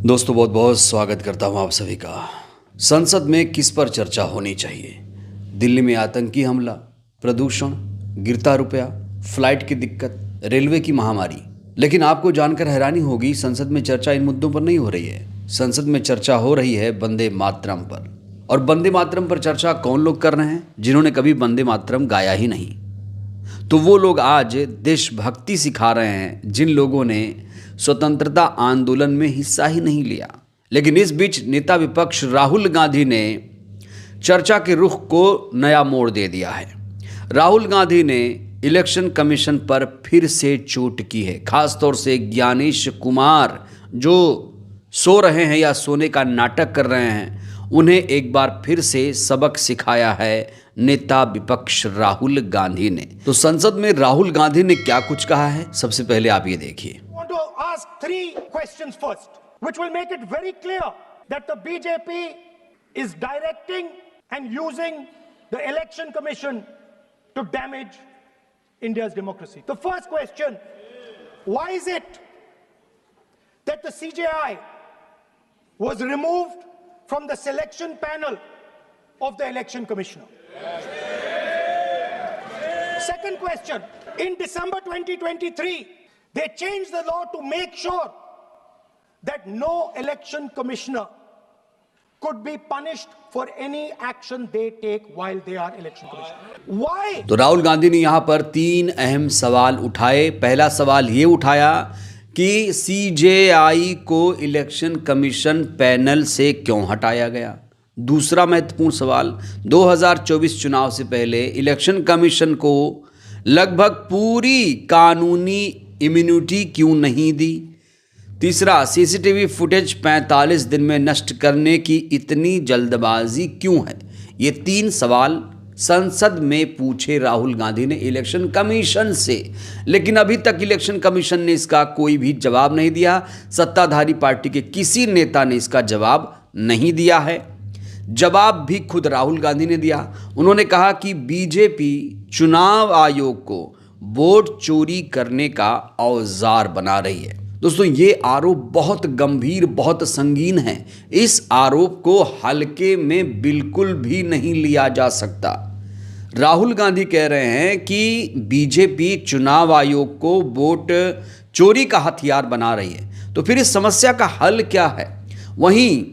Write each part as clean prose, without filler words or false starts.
दोस्तों बहुत बहुत स्वागत करता हूं आप सभी का। संसद में किस पर चर्चा होनी चाहिए? दिल्ली में आतंकी हमला, प्रदूषण, गिरता रुपया, फ्लाइट की दिक्कत, रेलवे की महामारी। लेकिन आपको जानकर हैरानी होगी, संसद में चर्चा इन मुद्दों पर नहीं हो रही है। संसद में चर्चा हो रही है वंदे मातरम पर। और वंदे मातरम पर चर्चा कौन लोग कर रहे हैं? जिन्होंने कभी वंदे मातरम गाया ही नहीं। तो वो लोग आज देशभक्ति सिखा रहे हैं जिन लोगों ने स्वतंत्रता आंदोलन में हिस्सा ही नहीं लिया। लेकिन इस बीच नेता विपक्ष राहुल गांधी ने चर्चा के रुख को नया मोड़ दे दिया है। राहुल गांधी ने इलेक्शन कमीशन पर फिर से चोट की है। खासतौर से ज्ञानेश कुमार जो सो रहे हैं या सोने का नाटक कर रहे हैं, उन्हें एक बार फिर से सबक सिखाया है नेता विपक्ष राहुल गांधी ने। तो संसद में राहुल गांधी ने क्या कुछ कहा है, सबसे पहले आप ये देखिए। Ask three questions first, which will make it very clear that the BJP is directing and using the election commission to damage India's democracy. The first question: why is it that the CJI was removed from the selection panel of the election commissioner? Second question: in December 2023, they changed the law to make sure that no election commissioner could be punished for any action they take while they are election commissioner. Why? तो राहुल गांधी ने यहाँ पर तीन अहम सवाल उठाए। पहला सवाल ये उठाया कि सीजेआई को इलेक्शन कमीशन पैनल से क्यों हटाया गया। दूसरा महत्वपूर्ण सवाल, 2024 चुनाव से पहले इलेक्शन कमीशन को लगभग पूरी कानूनी इम्यूनिटी क्यों नहीं दी। तीसरा, सीसीटीवी फुटेज 45 दिन में नष्ट करने की इतनी जल्दबाजी क्यों है। ये तीन सवाल संसद में पूछे राहुल गांधी ने इलेक्शन कमीशन से। लेकिन अभी तक इलेक्शन कमीशन ने इसका कोई भी जवाब नहीं दिया। सत्ताधारी पार्टी के किसी नेता ने इसका जवाब नहीं दिया है। जवाब भी खुद राहुल गांधी ने दिया। उन्होंने कहा कि बीजेपी चुनाव आयोग को वोट चोरी करने का औजार बना रही है। दोस्तों, ये आरोप बहुत गंभीर, बहुत संगीन है। इस आरोप को हल्के में बिल्कुल भी नहीं लिया जा सकता। राहुल गांधी कह रहे हैं कि बीजेपी चुनाव आयोग को वोट चोरी का हथियार बना रही है। तो फिर इस समस्या का हल क्या है? वहीं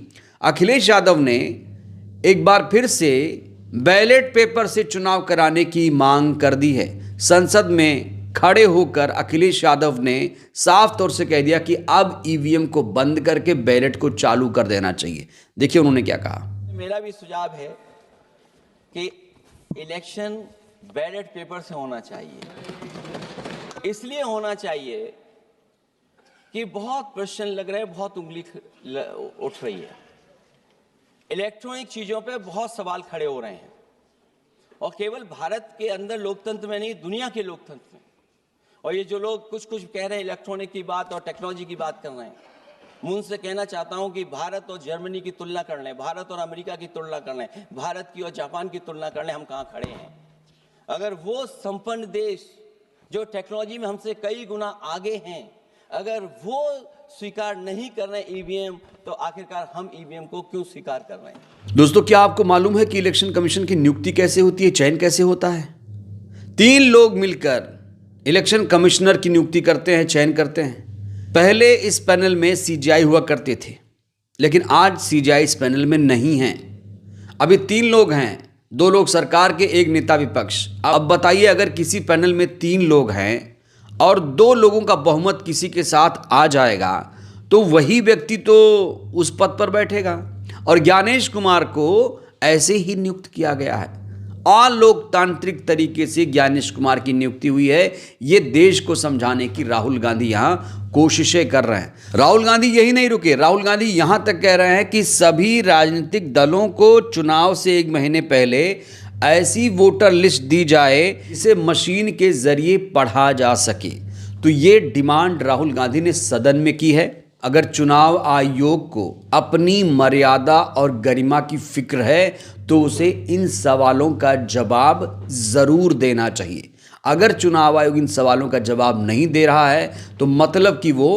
अखिलेश यादव ने एक बार फिर से बैलेट पेपर से चुनाव कराने की मांग कर दी है। संसद में खड़े होकर अखिलेश यादव ने साफ तौर से कह दिया कि अब ईवीएम को बंद करके बैलेट को चालू कर देना चाहिए। देखिए उन्होंने क्या कहा। मेरा भी सुझाव है कि इलेक्शन बैलेट पेपर से होना चाहिए। इसलिए होना चाहिए कि बहुत प्रश्न लग रहे हैं, बहुत उंगली उठ रही है। इलेक्ट्रॉनिक चीजों पे बहुत सवाल खड़े हो रहे हैं, और केवल भारत के अंदर लोकतंत्र में नहीं, दुनिया के लोकतंत्र में। और ये जो लोग कुछ कह रहे हैं इलेक्ट्रॉनिक की बात और टेक्नोलॉजी की बात कर रहे हैं, मैं उनसे कहना चाहता हूं कि भारत और जर्मनी की तुलना कर लें, भारत और अमेरिका की तुलना कर लें, भारत की और जापान की तुलना कर लें, हम कहाँ खड़े हैं। अगर वो संपन्न देश जो टेक्नोलॉजी में हमसे कई गुना आगे हैं, अगर वो स्वीकार नहीं कर रहे ईवीएम, तो आखिरकार हम ईवीएम को क्यों स्वीकार कर रहे हैं। दोस्तों, क्या आपको मालूम है कि इलेक्शन कमीशन की नियुक्ति कैसे होती है, चयन कैसे होता है? 3 लोग मिलकर इलेक्शन कमिश्नर की नियुक्ति करते हैं, चयन करते हैं। पहले इस पैनल में सीजेआई हुआ करते थे, लेकिन आज सीजेआई इस पैनल में नहीं है। अभी 3 लोग हैं, 2 लोग सरकार के, एक नेता विपक्ष। अब बताइए, अगर किसी पैनल में 3 लोग हैं और 2 लोगों का बहुमत किसी के साथ आ जाएगा, तो वही व्यक्ति तो उस पद पर बैठेगा। और ज्ञानेश कुमार को ऐसे ही नियुक्त किया गया है। अलोकतांत्रिक तरीके से ज्ञानेश कुमार की नियुक्ति हुई है। ये देश को समझाने की राहुल गांधी यहाँ कोशिशें कर रहे हैं। राहुल गांधी यही नहीं रुके, राहुल गांधी यहाँ तक कह रहे हैं कि सभी राजनीतिक दलों को चुनाव से 1 महीने पहले ऐसी वोटर लिस्ट दी जाए जिसे मशीन के जरिए पढ़ा जा सके। तो ये डिमांड राहुल गांधी ने सदन में की है। अगर चुनाव आयोग को अपनी मर्यादा और गरिमा की फिक्र है तो उसे इन सवालों का जवाब जरूर देना चाहिए। अगर चुनाव आयोग इन सवालों का जवाब नहीं दे रहा है तो मतलब कि वो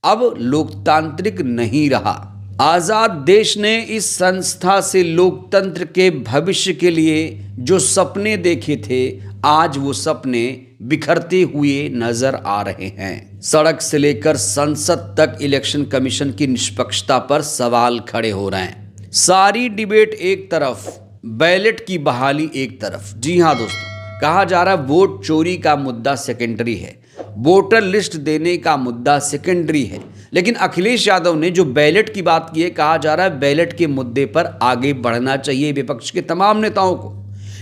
अब लोकतांत्रिक नहीं रहा। आजाद देश ने इस संस्था से लोकतंत्र के भविष्य के लिए जो सपने देखे थे, आज वो सपने बिखरते हुए नजर आ रहे हैं। सड़क से लेकर संसद तक इलेक्शन कमीशन की निष्पक्षता पर सवाल खड़े हो रहे हैं। सारी डिबेट एक तरफ, बैलेट की बहाली एक तरफ। जी हां दोस्तों, कहा जा रहा है वोट चोरी का मुद्दा सेकेंडरी है, वोटर लिस्ट देने का मुद्दा सेकेंडरी है। लेकिन अखिलेश यादव ने जो बैलेट की बात की है, कहा जा रहा है बैलेट के मुद्दे पर आगे बढ़ना चाहिए। विपक्ष के तमाम नेताओं को,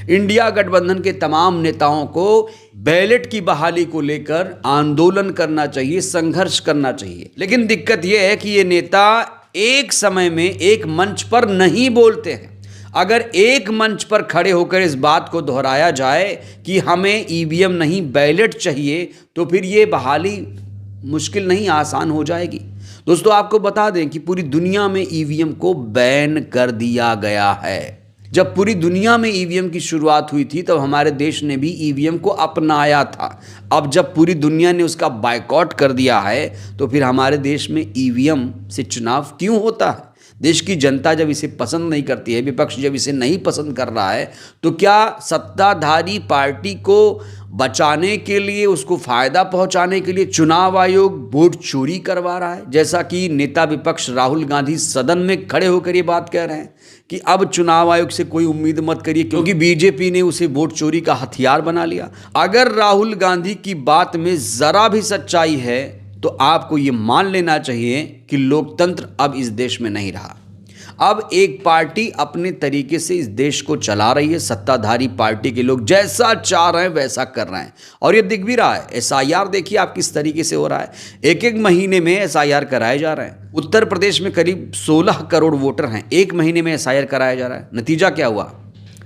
इंडिया गठबंधन के तमाम नेताओं को बैलेट की बहाली को लेकर आंदोलन करना चाहिए, संघर्ष करना चाहिए। लेकिन दिक्कत यह है कि ये नेता एक समय में एक मंच पर नहीं बोलते हैं। अगर एक मंच पर खड़े होकर इस बात को दोहराया जाए कि हमें ईवीएम नहीं बैलेट चाहिए, तो फिर ये बहाली मुश्किल नहीं, आसान हो जाएगी। दोस्तों, आपको बता दें कि पूरी दुनिया में ईवीएम को बैन कर दिया गया है। जब पूरी दुनिया में ईवीएम की शुरुआत हुई थी, तब हमारे देश ने भी ईवीएम को अपनाया था। अब जब पूरी दुनिया ने उसका बायकॉट कर दिया है, तो फिर हमारे देश में ईवीएम से चुनाव क्यों होता है? देश की जनता जब इसे पसंद नहीं करती है, विपक्ष जब इसे नहीं पसंद कर रहा है, तो क्या सत्ताधारी पार्टी को बचाने के लिए, उसको फायदा पहुंचाने के लिए चुनाव आयोग वोट चोरी करवा रहा है? जैसा कि नेता विपक्ष राहुल गांधी सदन में खड़े होकर ये बात कह रहे हैं कि अब चुनाव आयोग से कोई उम्मीद मत करिए, क्योंकि बीजेपी ने उसे वोट चोरी का हथियार बना लिया। अगर राहुल गांधी की बात में जरा भी सच्चाई है, तो आपको ये मान लेना चाहिए कि लोकतंत्र अब इस देश में नहीं रहा। अब एक पार्टी अपने तरीके से इस देश को चला रही है। सत्ताधारी पार्टी के लोग जैसा चाह रहे हैं वैसा कर रहे हैं, और ये दिख भी रहा है। एसआईआर देखिए आप किस तरीके से हो रहा है। एक एक महीने में एसआईआर कराए जा रहे हैं। उत्तर प्रदेश में करीब 16 करोड़ वोटर हैं, एक महीने में एसआईआर कराया जा रहा है। नतीजा क्या हुआ?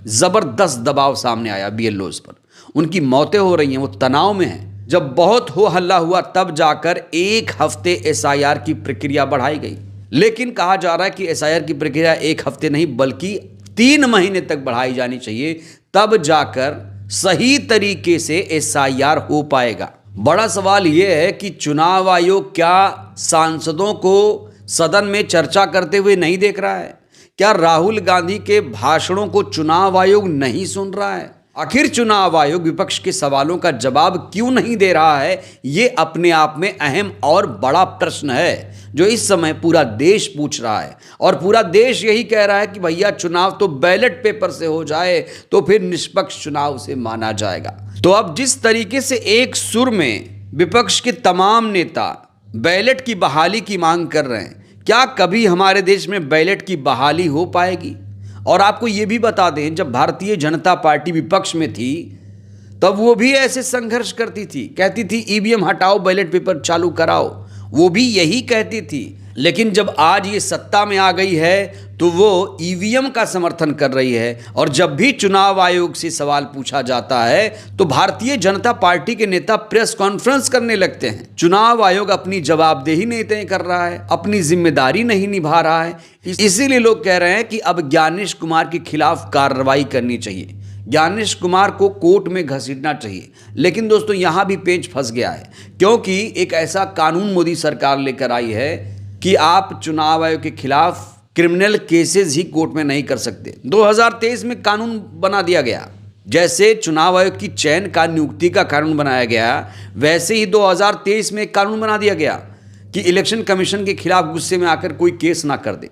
जबरदस्त दबाव सामने आया बीएलओज पर, उनकी मौतें हो रही हैं, वो तनाव में हैं। जब बहुत हो हल्ला हुआ, तब जाकर एक हफ्ते एसआईआर की प्रक्रिया बढ़ाई गई। लेकिन कहा जा रहा है कि एसआईआर की प्रक्रिया एक हफ्ते नहीं बल्कि 3 महीने तक बढ़ाई जानी चाहिए, तब जाकर सही तरीके से एसआईआर हो पाएगा। बड़ा सवाल यह है कि चुनाव आयोग क्या सांसदों को सदन में चर्चा करते हुए नहीं देख रहा है? क्या राहुल गांधी के भाषणों को चुनाव आयोग नहीं सुन रहा है? आखिर चुनाव आयोग विपक्ष के सवालों का जवाब क्यों नहीं दे रहा है? ये अपने आप में अहम और बड़ा प्रश्न है, जो इस समय पूरा देश पूछ रहा है। और पूरा देश यही कह रहा है कि भैया चुनाव तो बैलेट पेपर से हो जाए, तो फिर निष्पक्ष चुनाव से माना जाएगा। तो अब जिस तरीके से एक सुर में विपक्ष के तमाम नेता बैलेट की बहाली की मांग कर रहे हैं, क्या कभी हमारे देश में बैलेट की बहाली हो पाएगी? और आपको ये भी बता दें, जब भारतीय जनता पार्टी विपक्ष में थी, तब वो भी ऐसे संघर्ष करती थी, कहती थी ईवीएम हटाओ, बैलेट पेपर चालू कराओ, वो भी यही कहती थी। लेकिन जब आज ये सत्ता में आ गई है, तो वो ईवीएम का समर्थन कर रही है। और जब भी चुनाव आयोग से सवाल पूछा जाता है, तो भारतीय जनता पार्टी के नेता प्रेस कॉन्फ्रेंस करने लगते हैं। चुनाव आयोग अपनी जवाबदेही नहीं तय कर रहा है, अपनी जिम्मेदारी नहीं निभा रहा है। इसीलिए लोग कह रहे हैं कि अब ज्ञानेश कुमार के खिलाफ कार्रवाई करनी चाहिए, ज्ञानेश कुमार को कोर्ट में घसीटना चाहिए। लेकिन दोस्तों, यहां भी पेंच फंस गया है, क्योंकि एक ऐसा कानून मोदी सरकार लेकर आई है कि आप चुनाव आयोग के खिलाफ क्रिमिनल केसेस ही कोर्ट में नहीं कर सकते। 2023 में कानून बना दिया गया, जैसे चुनाव आयोग की चयन का, नियुक्ति का कानून बनाया गया, वैसे ही 2023 में एक कानून बना दिया गया कि इलेक्शन कमीशन के खिलाफ गुस्से में आकर कोई केस ना कर दे।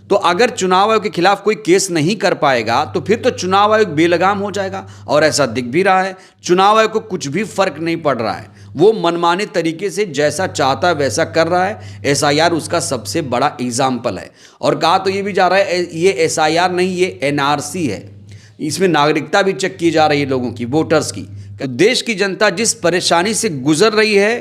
तो अगर चुनाव आयोग के खिलाफ कोई केस नहीं कर पाएगा, तो फिर तो चुनाव आयोग बेलगाम हो जाएगा। और ऐसा दिख भी रहा है, चुनाव आयोग को कुछ भी फर्क नहीं पड़ रहा है, वो मनमाने तरीके से जैसा चाहता है वैसा कर रहा है। एसआईआर उसका सबसे बड़ा एग्जाम्पल है। और कहा तो ये भी जा रहा है, ये एसआईआर नहीं, ये एनआरसी है, इसमें नागरिकता भी चेक की जा रही है लोगों की, वोटर्स की। देश की जनता जिस परेशानी से गुजर रही है,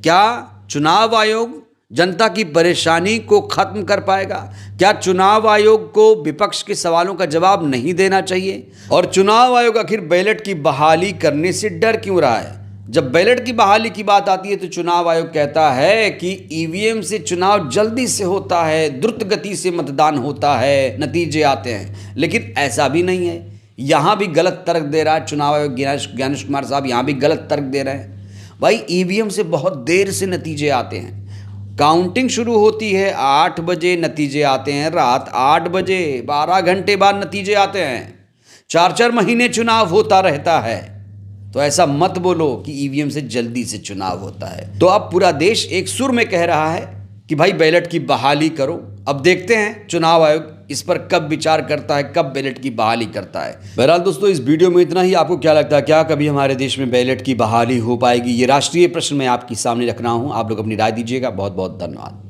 क्या चुनाव आयोग जनता की परेशानी को खत्म कर पाएगा? क्या चुनाव आयोग को विपक्ष के सवालों का जवाब नहीं देना चाहिए? और चुनाव आयोग आखिर बैलेट की बहाली करने से डर क्यों रहा है? जब बैलेट की बहाली की बात आती है, तो चुनाव आयोग कहता है कि ईवीएम से चुनाव जल्दी से होता है, द्रुत गति से मतदान होता है, नतीजे आते हैं। लेकिन ऐसा भी नहीं है, यहाँ भी गलत तर्क दे रहा है चुनाव आयोग। ज्ञानेश कुमार साहब यहाँ भी गलत तर्क दे रहे हैं। भाई, ईवीएम से बहुत देर से नतीजे आते हैं। काउंटिंग शुरू होती है 8 बजे, नतीजे आते हैं रात 8 बजे, 12 घंटे बाद नतीजे आते हैं। 4-4 महीने चुनाव होता रहता है। तो ऐसा मत बोलो कि ईवीएम से जल्दी से चुनाव होता है। तो अब पूरा देश एक सुर में कह रहा है कि भाई बैलेट की बहाली करो। अब देखते हैं चुनाव आयोग इस पर कब विचार करता है, कब बैलेट की बहाली करता है। बहरहाल दोस्तों, इस वीडियो में इतना ही। आपको क्या लगता है, क्या कभी हमारे देश में बैलेट की बहाली हो पाएगी? ये राष्ट्रीय प्रश्न मैं आपके सामने रख रहा हूं। आप लोग अपनी राय दीजिएगा। बहुत बहुत धन्यवाद।